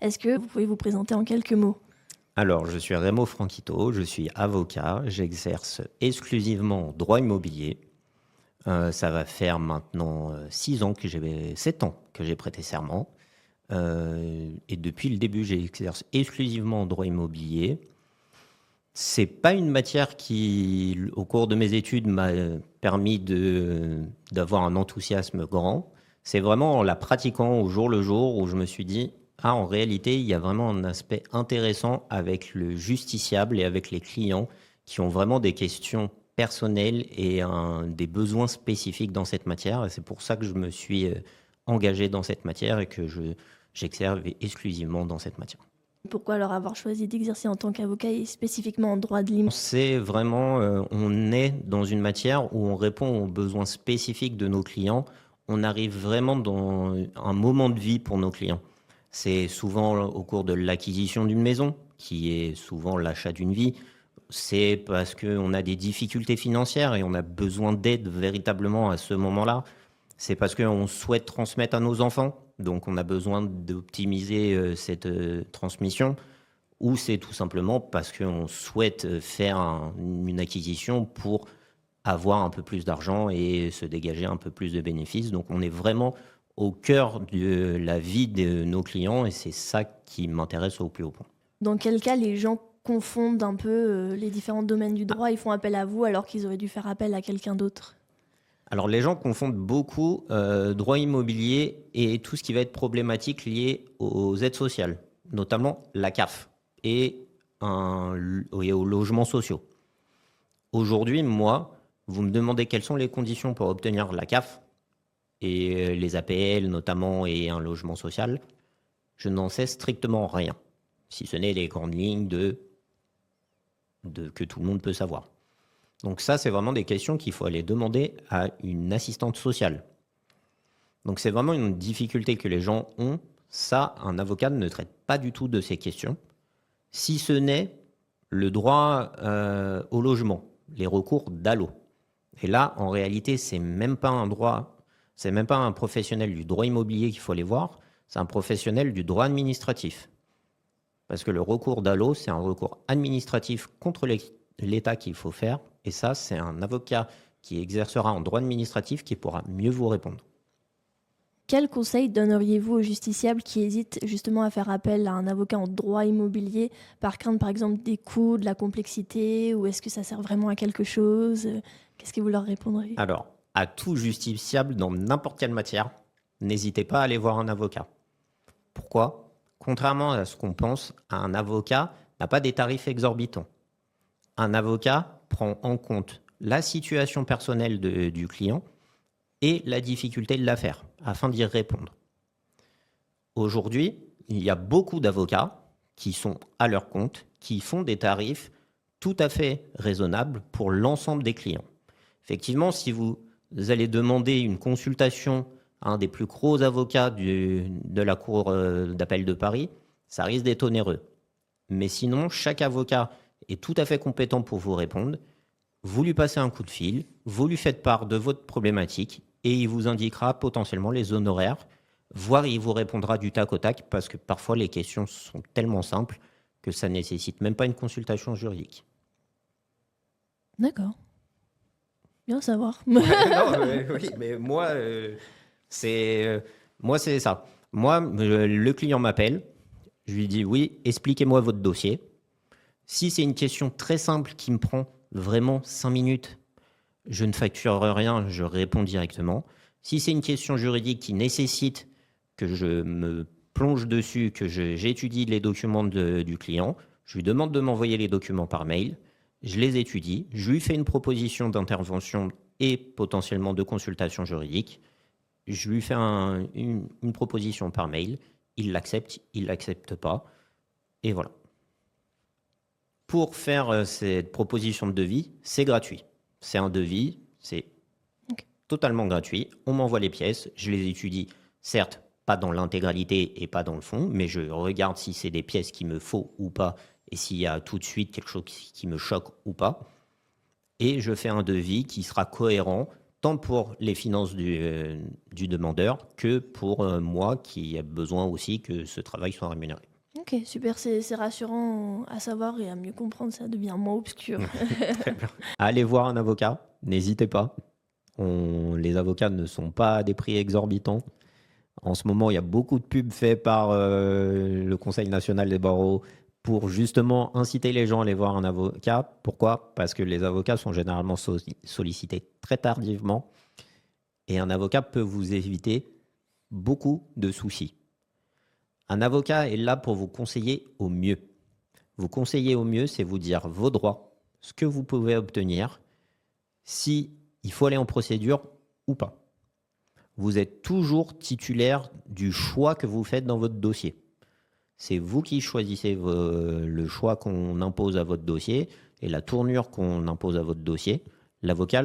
Est-ce que vous pouvez vous présenter en quelques mots? Alors, je suis Rémo Franquito, je suis avocat, j'exerce exclusivement en droit immobilier. Ça va faire maintenant 6 ans 7 ans que j'ai prêté serment. Et depuis le début, j'exerce exclusivement en droit immobilier. C'est pas une matière qui, au cours de mes études, m'a permis d'avoir un enthousiasme grand. C'est vraiment en la pratiquant au jour le jour où je me suis dit, ah, en réalité, il y a vraiment un aspect intéressant avec le justiciable et avec les clients qui ont vraiment des questions personnelles et des besoins spécifiques dans cette matière. Et c'est pour ça que je me suis engagé dans cette matière et que j'exerce exclusivement dans cette matière. Pourquoi alors avoir choisi d'exercer en tant qu'avocat et spécifiquement en droit de l'immobilier? C'est vraiment, on est dans une matière où on répond aux besoins spécifiques de nos clients. On arrive vraiment dans un moment de vie pour nos clients. C'est souvent au cours de l'acquisition d'une maison, qui est souvent l'achat d'une vie. C'est parce qu'on a des difficultés financières et on a besoin d'aide véritablement à ce moment-là. C'est parce qu'on souhaite transmettre à nos enfants, donc on a besoin d'optimiser cette transmission. Ou c'est tout simplement parce qu'on souhaite faire une acquisition pour avoir un peu plus d'argent et se dégager un peu plus de bénéfices. Donc on est vraiment au cœur de la vie de nos clients et c'est ça qui m'intéresse au plus haut point. Dans quel cas les gens confondent un peu les différents domaines du droit, ils font appel à vous alors qu'ils auraient dû faire appel à quelqu'un d'autre? Alors les gens confondent beaucoup droit immobilier et tout ce qui va être problématique lié aux aides sociales, notamment la CAF et aux logements sociaux. Aujourd'hui, moi, vous me demandez quelles sont les conditions pour obtenir la CAF et les APL notamment et un logement social. Je n'en sais strictement rien, si ce n'est les grandes lignes que tout le monde peut savoir. Donc ça, c'est vraiment des questions qu'il faut aller demander à une assistante sociale. Donc c'est vraiment une difficulté que les gens ont. Ça, un avocat ne traite pas du tout de ces questions, si ce n'est le droit au logement, les recours DALO. Et là, en réalité, c'est même pas un professionnel du droit immobilier qu'il faut aller voir, c'est un professionnel du droit administratif. Parce que le recours DALO, c'est un recours administratif contre l'État qu'il faut faire. Et ça, c'est un avocat qui exercera en droit administratif qui pourra mieux vous répondre. Quel conseil donneriez-vous aux justiciables qui hésitent justement à faire appel à un avocat en droit immobilier par crainte par exemple des coûts, de la complexité, ou est-ce que ça sert vraiment à quelque chose? Qu'est-ce que vous leur répondriez? Alors, à tout justiciable dans n'importe quelle matière, n'hésitez pas à aller voir un avocat. Pourquoi? Contrairement à ce qu'on pense, un avocat n'a pas des tarifs exorbitants. Un avocat prend en compte la situation personnelle du client et la difficulté de l'affaire afin d'y répondre. Aujourd'hui, il y a beaucoup d'avocats qui sont à leur compte, qui font des tarifs tout à fait raisonnables pour l'ensemble des clients. Effectivement, si vous allez demander une consultation à un des plus gros avocats de la Cour d'appel de Paris, ça risque d'être onéreux. Mais sinon, chaque avocat est tout à fait compétent pour vous répondre. Vous lui passez un coup de fil, vous lui faites part de votre problématique et il vous indiquera potentiellement les honoraires, voire il vous répondra du tac au tac parce que parfois les questions sont tellement simples que ça ne nécessite même pas une consultation juridique. D'accord. Bien savoir. Oui, mais moi, c'est ça. Moi, le client m'appelle, je lui dis oui, expliquez-moi votre dossier. Si c'est une question très simple qui me prend vraiment 5 minutes, je ne facture rien, je réponds directement. Si c'est une question juridique qui nécessite que je me plonge dessus, que j'étudie les documents du client, je lui demande de m'envoyer les documents par mail, je les étudie, je lui fais une proposition d'intervention et potentiellement de consultation juridique, je lui fais une proposition par mail, il l'accepte, il ne l'accepte pas, et voilà. Pour faire cette proposition de devis, c'est gratuit. C'est un devis, c'est totalement gratuit. On m'envoie les pièces, je les étudie, certes, pas dans l'intégralité et pas dans le fond, mais je regarde si c'est des pièces qu'il me faut ou pas, et s'il y a tout de suite quelque chose qui me choque ou pas. Et je fais un devis qui sera cohérent tant pour les finances du demandeur que pour moi qui ai besoin aussi que ce travail soit rémunéré. Ok, super, c'est rassurant à savoir et à mieux comprendre, ça devient moins obscur. Très bien. Allez voir un avocat, n'hésitez pas. Les avocats ne sont pas à des prix exorbitants. En ce moment, il y a beaucoup de pubs faites par le Conseil national des barreaux pour justement inciter les gens à aller voir un avocat. Pourquoi? Parce que les avocats sont généralement sollicités très tardivement et un avocat peut vous éviter beaucoup de soucis. Un avocat est là pour vous conseiller au mieux. Vous conseiller au mieux, c'est vous dire vos droits, ce que vous pouvez obtenir, si il faut aller en procédure ou pas. Vous êtes toujours titulaire du choix que vous faites dans votre dossier. C'est vous qui choisissez le choix qu'on impose à votre dossier et la tournure qu'on impose à votre dossier. L'avocat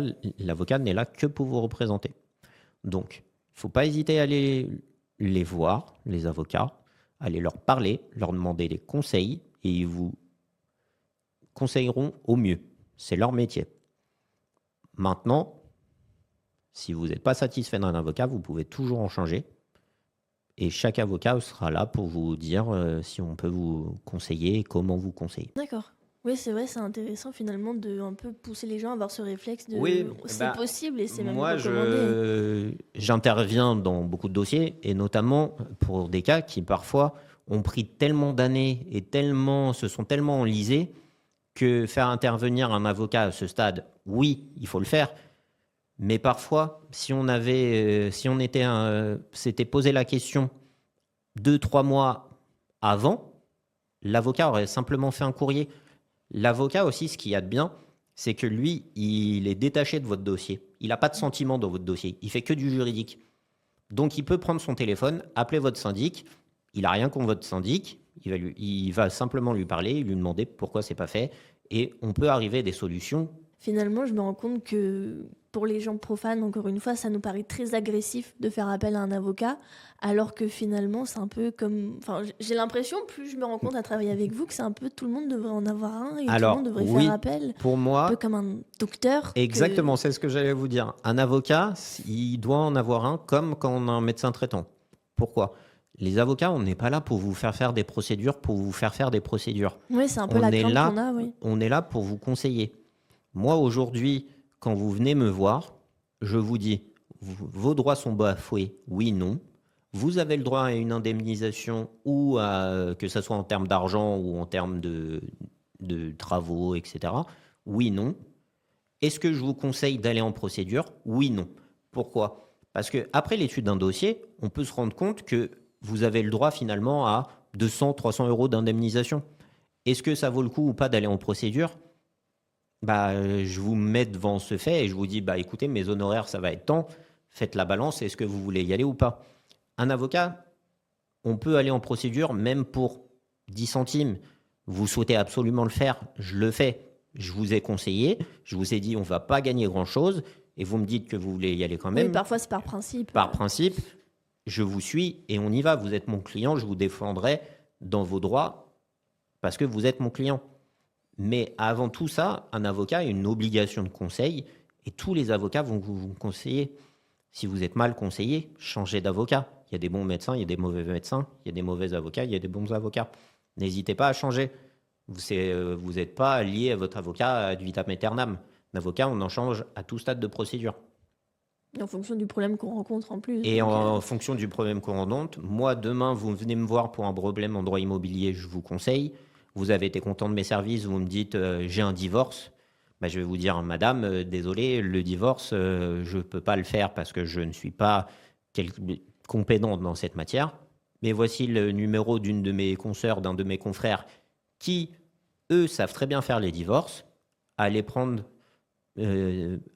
n'est là que pour vous représenter. Donc, il ne faut pas hésiter à aller les voir, les avocats, aller leur parler, leur demander des conseils et ils vous conseilleront au mieux. C'est leur métier. Maintenant, si vous n'êtes pas satisfait d'un avocat, vous pouvez toujours en changer. Et chaque avocat sera là pour vous dire si on peut vous conseiller et comment vous conseiller. D'accord. Oui, c'est vrai, c'est intéressant finalement de un peu pousser les gens à avoir ce réflexe de Oui, c'est possible et c'est même moi, recommandé. j'interviens dans beaucoup de dossiers et notamment pour des cas qui parfois ont pris tellement d'années et se sont tellement enlisés que faire intervenir un avocat à ce stade, oui, il faut le faire. Mais parfois, si on s'était posé la question 2-3 mois avant, l'avocat aurait simplement fait un courrier. L'avocat aussi, ce qu'il y a de bien, c'est que lui, il est détaché de votre dossier. Il n'a pas de sentiment dans votre dossier. Il fait que du juridique. Donc, il peut prendre son téléphone, appeler votre syndic. Il n'a rien contre votre syndic. Il va simplement lui parler, lui demander pourquoi c'est pas fait. Et on peut arriver à des solutions. Finalement, je me rends compte que pour les gens profanes, encore une fois, ça nous paraît très agressif de faire appel à un avocat, alors que finalement, c'est un peu comme... Enfin, j'ai l'impression, plus je me rends compte à travailler avec vous, que c'est un peu tout le monde devrait en avoir un et tout le Alors, monde devrait oui, faire appel. pour Un peu moi, comme un docteur. exactement, c'est ce que j'allais vous dire. Un avocat, il doit en avoir un comme quand on a un médecin traitant. Pourquoi? Les avocats, on n'est pas là pour vous faire des procédures, pour vous faire des procédures. Oui, c'est un peu On la est crainte là, qu'on a, oui. on est là pour vous conseiller. Moi, aujourd'hui, quand vous venez me voir, je vous dis, vos droits sont bafoués, oui, non. Vous avez le droit à une indemnisation ou que ce soit en termes d'argent ou en termes de travaux, etc. Oui, non. Est-ce que je vous conseille d'aller en procédure? Oui, non. Pourquoi? Parce qu'après l'étude d'un dossier, on peut se rendre compte que vous avez le droit finalement à 200, 300 euros d'indemnisation. Est-ce que ça vaut le coup ou pas d'aller en procédure? Je vous mets devant ce fait et je vous dis, écoutez, mes honoraires, ça va être tant. Faites la balance, est-ce que vous voulez y aller ou pas? Un avocat, on peut aller en procédure même pour 10 centimes. Vous souhaitez absolument le faire, je le fais. Je vous ai conseillé, je vous ai dit on ne va pas gagner grand-chose et vous me dites que vous voulez y aller quand même. Oui, parfois c'est par principe. Par principe, je vous suis et on y va. Vous êtes mon client, je vous défendrai dans vos droits parce que vous êtes mon client. Mais avant tout ça, un avocat a une obligation de conseil et tous les avocats vont vous conseiller. Si vous êtes mal conseillé, changez d'avocat. Il y a des bons médecins, il y a des mauvais médecins, il y a des mauvais avocats, il y a des bons avocats. N'hésitez pas à changer. Vous n'êtes pas lié à votre avocat ad vitam aeternam. Un avocat, on en change à tout stade de procédure. Et en fonction du problème qu'on rencontre en plus. Et en fonction du problème qu'on rencontre, moi, demain, vous venez me voir pour un problème en droit immobilier, je vous conseille. Vous avez été content de mes services, vous me dites j'ai un divorce. Je vais vous dire, madame, désolé, le divorce, je ne peux pas le faire parce que je ne suis pas compétent dans cette matière. Mais voici le numéro d'une de mes consoeurs, d'un de mes confrères qui, eux, savent très bien faire les divorces. Allez prendre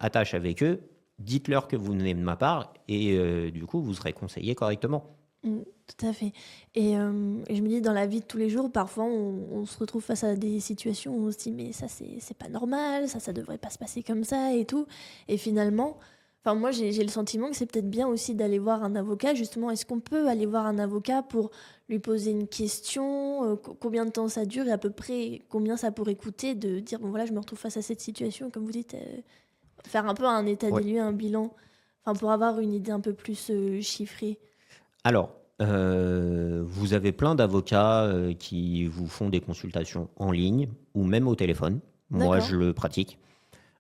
attache avec eux, dites-leur que vous venez de ma part et du coup, vous serez conseillé correctement. Tout à fait. Et je me dis, dans la vie de tous les jours, parfois, on se retrouve face à des situations où on se dit, mais ça, c'est pas normal, ça devrait pas se passer comme ça et tout. Et finalement, moi, j'ai le sentiment que c'est peut-être bien aussi d'aller voir un avocat. Justement, est-ce qu'on peut aller voir un avocat pour lui poser une question, combien de temps ça dure et à peu près combien ça pourrait coûter de dire, bon voilà, je me retrouve face à cette situation, comme vous dites, faire un peu un état Ouais. des lieux, un bilan, enfin, pour avoir une idée un peu plus chiffrée. Alors, vous avez plein d'avocats qui vous font des consultations en ligne ou même au téléphone. Moi, D'accord. je le pratique.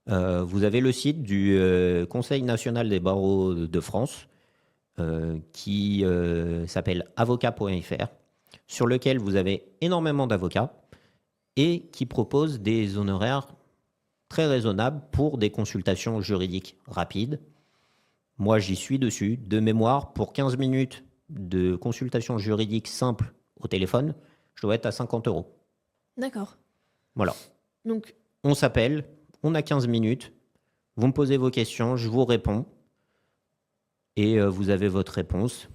Vous avez le site du Conseil national des barreaux de France qui s'appelle avocat.fr, sur lequel vous avez énormément d'avocats et qui propose des honoraires très raisonnables pour des consultations juridiques rapides. Moi, j'y suis dessus. De mémoire, pour 15 minutes de consultation juridique simple au téléphone, je dois être à 50 euros. D'accord. Voilà. Donc, On s'appelle, on a 15 minutes, vous me posez vos questions, je vous réponds, et vous avez votre réponse.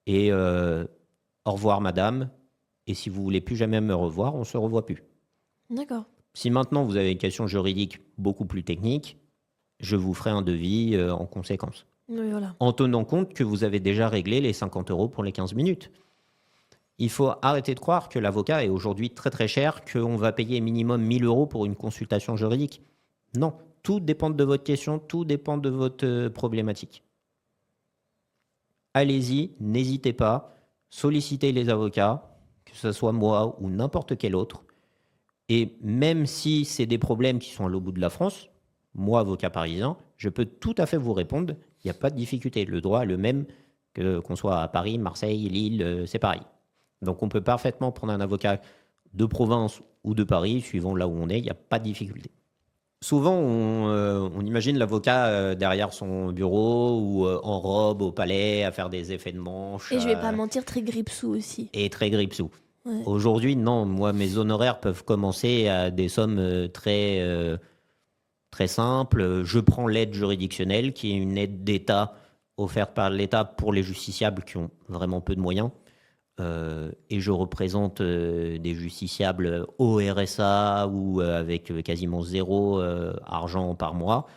Et au revoir, madame. Et si vous voulez plus jamais me revoir, on se revoit plus. d'accord. Si maintenant vous avez une question juridique beaucoup plus technique, je vous ferai un devis en conséquence. Oui, voilà. En tenant compte que vous avez déjà réglé les 50 euros pour les 15 minutes. Il faut arrêter de croire que l'avocat est aujourd'hui très très cher, qu'on va payer minimum 1000 euros pour une consultation juridique. Non, tout dépend de votre question, tout dépend de votre problématique. Allez-y, n'hésitez pas, sollicitez les avocats, que ce soit moi ou n'importe quel autre. Et même si c'est des problèmes qui sont à l'autre bout de la France, moi, avocat parisien, je peux tout à fait vous répondre. Il n'y a pas de difficulté. Le droit est le même qu'on soit à Paris, Marseille, Lille, c'est pareil. Donc on peut parfaitement prendre un avocat de province ou de Paris, suivant là où on est, il n'y a pas de difficulté. Souvent, on imagine l'avocat derrière son bureau ou en robe au palais à faire des effets de manche Et je vais pas mentir, très grippe-sous aussi. et très grippe-sous. Ouais. Aujourd'hui, non, moi, mes honoraires peuvent commencer à des sommes très simples. Je prends l'aide juridictionnelle, qui est une aide d'État offerte par l'État pour les justiciables qui ont vraiment peu de moyens. Et je représente des justiciables au RSA ou avec quasiment zéro argent par mois.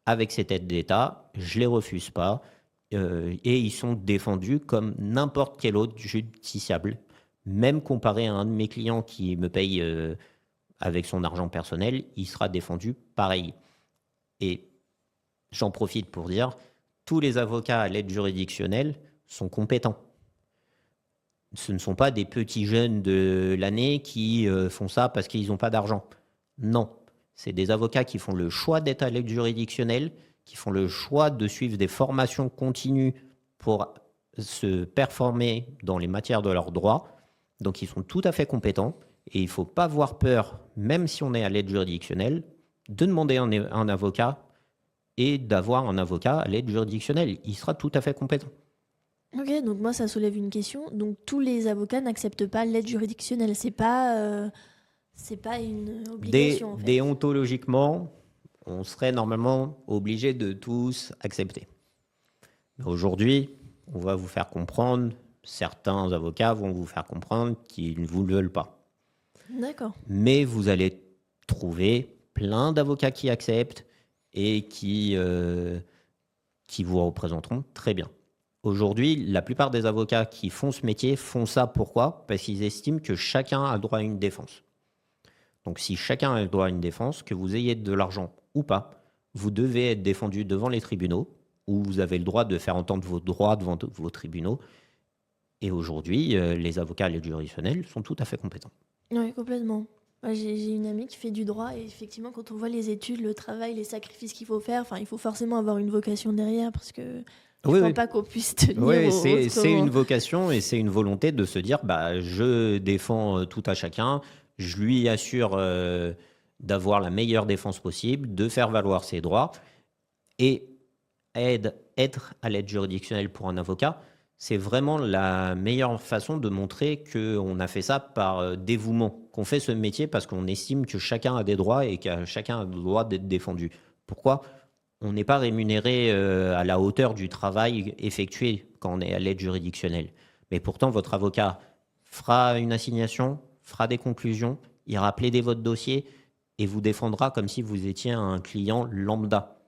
Avec cette aide d'État, je ne les refuse pas. Et ils sont défendus comme n'importe quel autre justiciable. Même comparé à un de mes clients qui me paye avec son argent personnel, il sera défendu pareil. Et j'en profite pour dire, tous les avocats à l'aide juridictionnelle sont compétents. Ce ne sont pas des petits jeunes de l'année qui font ça parce qu'ils n'ont pas d'argent. Non, c'est des avocats qui font le choix d'être à l'aide juridictionnelle, qui font le choix de suivre des formations continues pour se performer dans les matières de leur droit. Donc ils sont tout à fait compétents et il ne faut pas avoir peur, même si on est à l'aide juridictionnelle, de demander un avocat et d'avoir un avocat à l'aide juridictionnelle. Il sera tout à fait compétent. Ok, donc moi ça soulève une question. Donc tous les avocats n'acceptent pas l'aide juridictionnelle. C'est pas une obligation en fait. Déontologiquement, on serait normalement obligé de tous accepter. Mais aujourd'hui, on va vous faire comprendre, certains avocats vont vous faire comprendre qu'ils ne vous le veulent pas. D'accord. Mais vous allez trouver plein d'avocats qui acceptent et qui vous représenteront très bien. Aujourd'hui, la plupart des avocats qui font ce métier font ça pourquoi ? Parce qu'ils estiment que chacun a le droit à une défense. Donc si chacun a le droit à une défense, que vous ayez de l'argent ou pas, vous devez être défendu devant les tribunaux, où vous avez le droit de faire entendre vos droits devant vos tribunaux. Et aujourd'hui, les avocats à l'aide juridictionnelle sont tout à fait compétents. Oui, complètement. Moi, j'ai une amie qui fait du droit et effectivement, quand on voit les études, le travail, les sacrifices qu'il faut faire, enfin, il faut forcément avoir une vocation derrière parce que je ne pense pas qu'on puisse tenir Oui, autrement. c'est une vocation et c'est une volonté de se dire bah, je défends tout à chacun, je lui assure d'avoir la meilleure défense possible, de faire valoir ses droits. Et être à l'aide juridictionnelle pour un avocat, c'est vraiment la meilleure façon de montrer qu'on a fait ça par dévouement, qu'on fait ce métier parce qu'on estime que chacun a des droits et que chacun a le droit d'être défendu. Pourquoi ? On n'est pas rémunéré à la hauteur du travail effectué quand on est à l'aide juridictionnelle. Mais pourtant, votre avocat fera une assignation, fera des conclusions, ira plaider votre dossier et vous défendra comme si vous étiez un client lambda.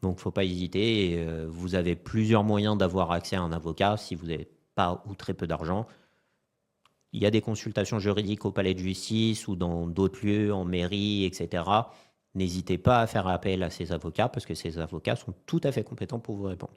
Donc, il ne faut pas hésiter. Vous avez plusieurs moyens d'avoir accès à un avocat si vous n'avez pas ou très peu d'argent. Il y a des consultations juridiques au palais de justice ou dans d'autres lieux, en mairie, etc. n'hésitez pas à faire appel à ces avocats parce que ces avocats sont tout à fait compétents pour vous répondre.